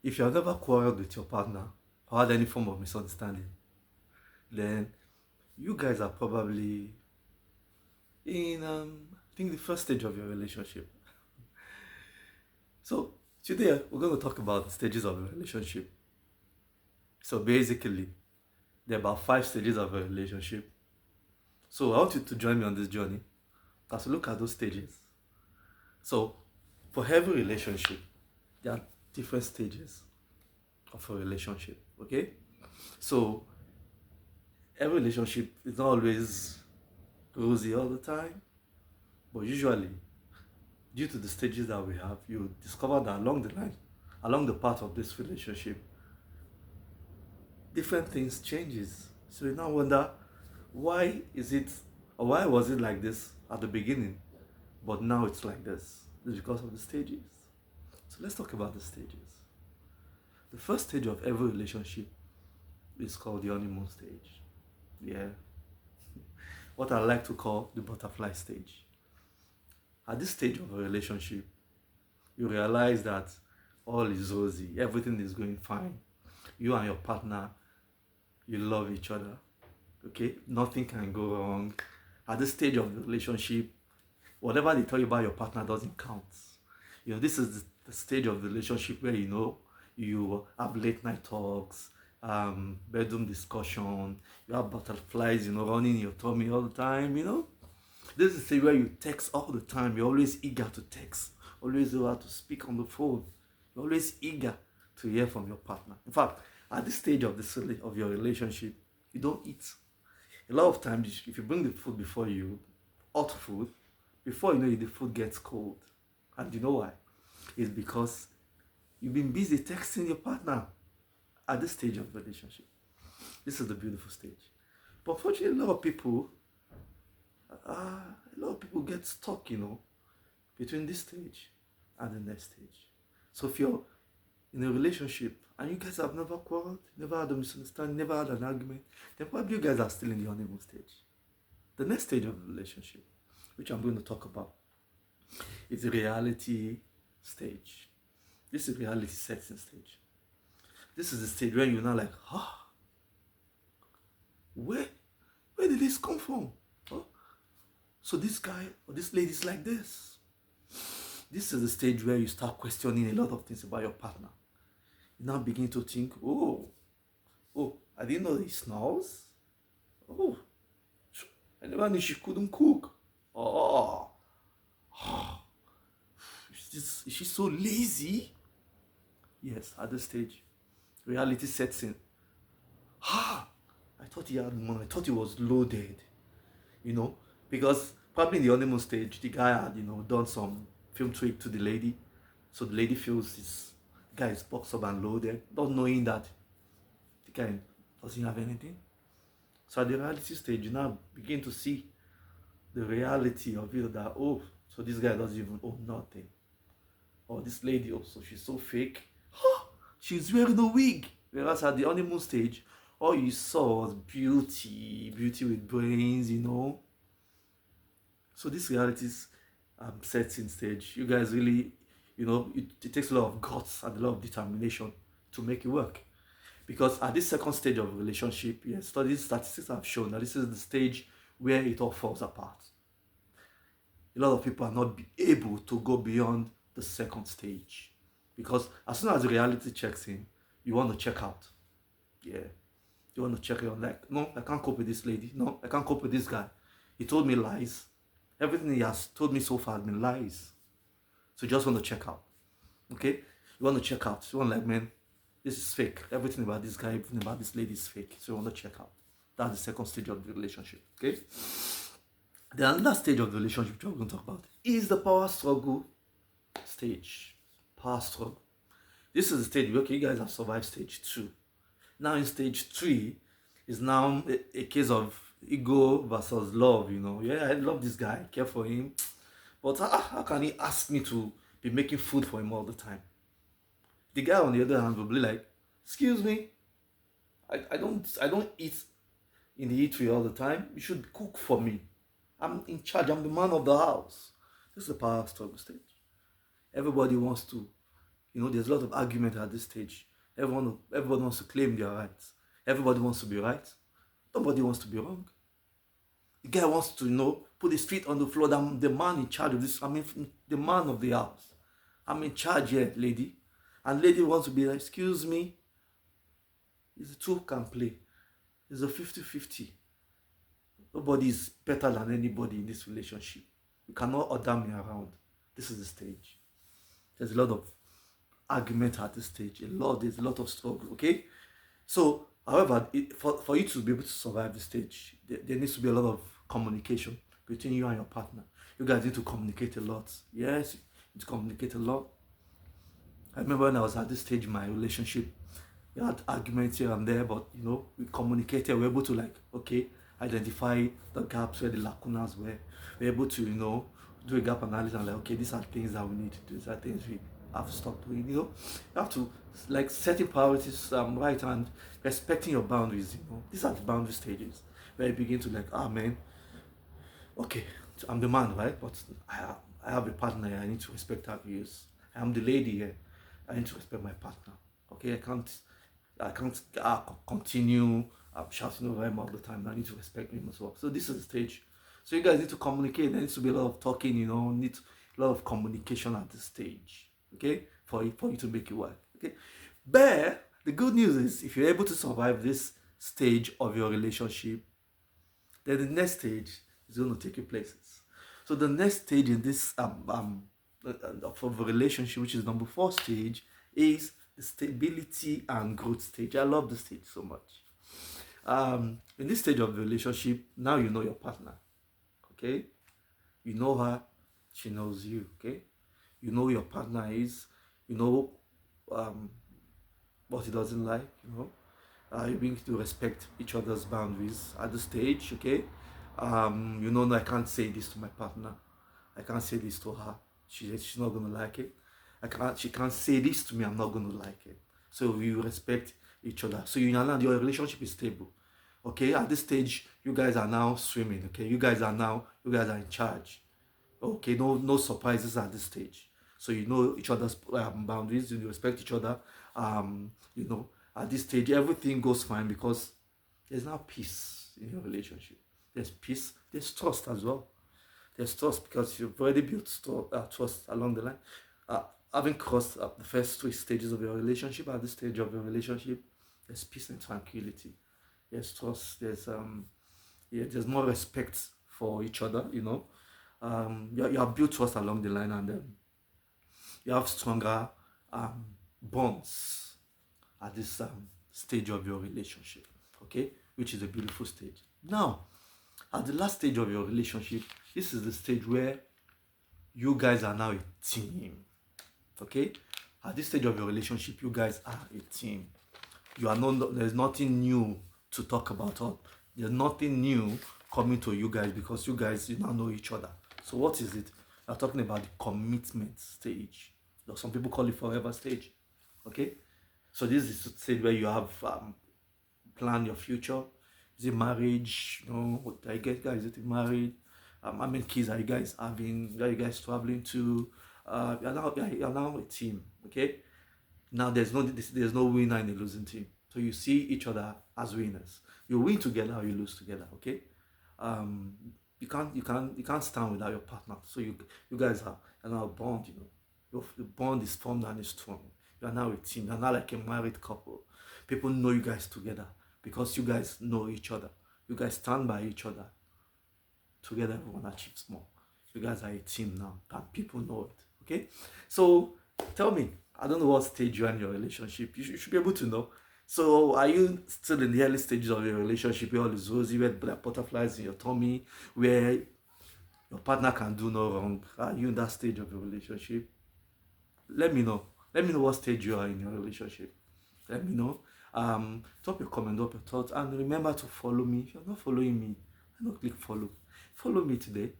If you have never quarreled with your partner or had any form of misunderstanding, then you guys are probably in I think the first stage of your relationship. So today we're going to talk about the stages of a relationship. So basically, there are about 5 stages of a relationship. So I want you to join me on this journey as we look at those stages. So for every relationship, there are different stages of a relationship. Okay? So every relationship is not always rosy all the time, but usually, due to the stages that we have, you discover that along the line, along the path of this relationship, different things changes. So you now wonder, why is it, or why was it like this at the beginning, but now it's like this? It's because of the stages. So let's talk about the stages. The first stage of every relationship is called the honeymoon stage. Yeah, what I like to call the butterfly stage. At this stage of a relationship, you realize that all is rosy, everything is going fine. You and your partner, you love each other. Okay, nothing can go wrong. At this stage of the relationship, whatever they tell you about your partner doesn't count. This is the stage of the relationship where you have late night talks, bedroom discussion, you have butterflies, running in your tummy all the time. This is the stage where you text all the time. You're always eager to text, always eager to speak on the phone. You're always eager to hear from your partner. In fact, at this stage of your relationship, you don't eat. A lot of times, if you bring the food before you, hot food, before you know it, the food gets cold. And you know why? It's because you've been busy texting your partner at this stage of the relationship. This is the beautiful stage. But unfortunately, a lot of people get stuck, between this stage and the next stage. So if you're in a relationship and you guys have never quarreled, never had a misunderstanding, never had an argument, then probably you guys are still in the honeymoon stage. The next stage of the relationship, which I'm going to talk about, is the reality stage. This is reality setting stage. This is the stage where you're now like, where did this come from? So this guy or this lady is like this. This is the stage where you start questioning a lot of things about your partner. You now begin to think, oh, I didn't know he snores. Oh, I never knew she couldn't cook. Oh, is she so lazy? Yes, at this stage, reality sets in. I thought he had money. I thought he was loaded. Because probably in the honeymoon stage, the guy had, done some film trick to the lady. So the lady feels this guy is boxed up and loaded, not knowing that the guy doesn't have anything. So at the reality stage, you now begin to see the reality of it that, so this guy doesn't even own nothing. Or this lady, so she's so fake. She's wearing a wig. Whereas at the honeymoon stage, all you saw was beauty with brains. So this reality setting stage, you guys really, it takes a lot of guts and a lot of determination to make it work. Because at this second stage of a relationship, yes, statistics have shown that this is the stage where it all falls apart. A lot of people are not able to go beyond the second stage. Because as soon as the reality checks in, you want to check out. Yeah. You want to check out, like, no, I can't cope with this lady. No, I can't cope with this guy. He told me lies. Everything he has told me so far has been lies. So you just want to check out. Okay? You want to check out. You want like, man, this is fake. Everything about this guy, everything about this lady is fake. So you want to check out. That's the second stage of the relationship. Okay? The another stage of the relationship which we're going to talk about is the power struggle stage. Power struggle. This is the stage where, okay, you guys have survived stage 2. Now in stage 3 is now a case of ego versus love, Yeah, I love this guy, I care for him. But how can he ask me to be making food for him all the time? The guy on the other hand will be like, excuse me, I don't eat in the eatery all the time. You should cook for me. I'm in charge, I'm the man of the house. This is the power struggle stage. Everybody wants to There's a lot of argument at this stage. Everyone wants to claim their rights. Everybody wants to be right. Nobody wants to be wrong. The guy wants to, put his feet on the floor. I'm the man in charge of this. I mean, the man of the house. I'm in charge here, lady. And lady wants to be like, excuse me. It's a two can play. It's a 50-50. Nobody is better than anybody in this relationship. You cannot order me around. This is the stage. There's a lot of argument at this stage. There's a lot of struggle, okay? So, however, for you to be able to survive this stage, there needs to be a lot of communication between you and your partner. You guys need to communicate a lot. Yes, you need to communicate a lot. I remember when I was at this stage in my relationship, we had arguments here and there, but we communicated. We were able to identify the gaps where the lacunas were. We were able to do a gap analysis and okay, these are things that we need to do. These are things we have to stop doing. You have to setting priorities right and respecting your boundaries. These are the boundary stages where you begin to man, okay, I'm the man, right? But I have a partner here. I need to respect her views. I'm the lady here. I need to respect my partner. Okay, I can't continue shouting over him all the time. I need to respect him as well. So this is the stage. So you guys need to communicate. There needs to be a lot of talking. Need a lot of communication at this stage. Okay, for you to make it work. Okay, but the good news is if you're able to survive this stage of your relationship, then the next stage is going to take you places. So the next stage in this of a relationship, which is number 4 stage, is the stability and growth stage. I love this stage so much. In this stage of the relationship, now you know your partner. Okay, you know her, she knows you. Okay, you know who your partner is. You know what he doesn't like. You begin to respect each other's boundaries at the stage. Okay, no, I can't say this to my partner. I can't say this to her. She's not gonna like it. She can't say this to me. I'm not gonna like it. So you respect each other. So your relationship is stable. Okay, at this stage, you guys are now swimming. Okay, you guys are in charge. Okay, no surprises at this stage. So you know each other's boundaries. You respect each other. At this stage, everything goes fine because there's now peace in your relationship. There's peace. There's trust as well. There's trust because you've already built trust along the line. Having crossed the first 3 stages of your relationship, at this stage of your relationship, there's peace and tranquility. There's trust. There's more respect for each other. You have built trust along the line, and you have stronger bonds at this stage of your relationship. Okay, which is a beautiful stage. Now, at the last stage of your relationship, this is the stage where you guys are now a team. Okay, at this stage of your relationship, you guys are a team. There's nothing new to talk about. There's nothing new coming to you guys because you guys now know each other. So what is it? We're talking about the commitment stage. Some people call it forever stage. Okay, so this is the stage where you have plan your future. Is it marriage? I guess guys, is it married? How many kids are you guys having? Are you guys traveling to? You're now a team. Okay. Now there's no winner in a losing team. So you see each other as winners. You win together or you lose together. Okay. You can't stand without your partner. So you guys are now a bond. The bond is formed and is strong. You are now a team. You're not like a married couple. People know you guys together because you guys know each other. You guys stand by each other. Together, everyone achieves more. You guys are a team now, and people know it. Okay, so tell me, I don't know what stage you're in your relationship. You should be able to know. So, are you still in the early stages of your relationship where all is rosy, where there are butterflies in your tummy, where your partner can do no wrong? Are you in that stage of your relationship? Let me know. Let me know what stage you are in your relationship. Let me know. Drop your comment, drop your thoughts, and remember to follow me. If you're not following me, don't click follow. Follow me today.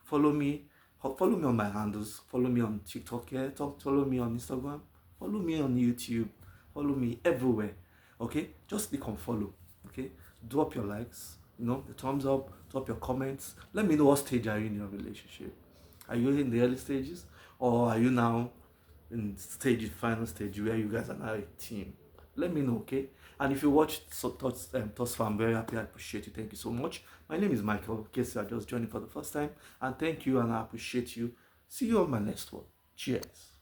Follow me on my handles. Follow me on TikTok. Follow me on Instagram. Follow me on YouTube. Follow me everywhere. Okay, just click on follow. Okay, drop your likes. The thumbs up. Drop your comments. Let me know what stage are you in your relationship. Are you in the early stages, or are you now in stage, final stage, where you guys are now a team. Let me know, okay? And if you watched Thoughts I'm very happy. I appreciate you. Thank you so much. My name is Michael. In case you are just joining for the first time, and thank you, and I appreciate you. See you on my next one. Cheers.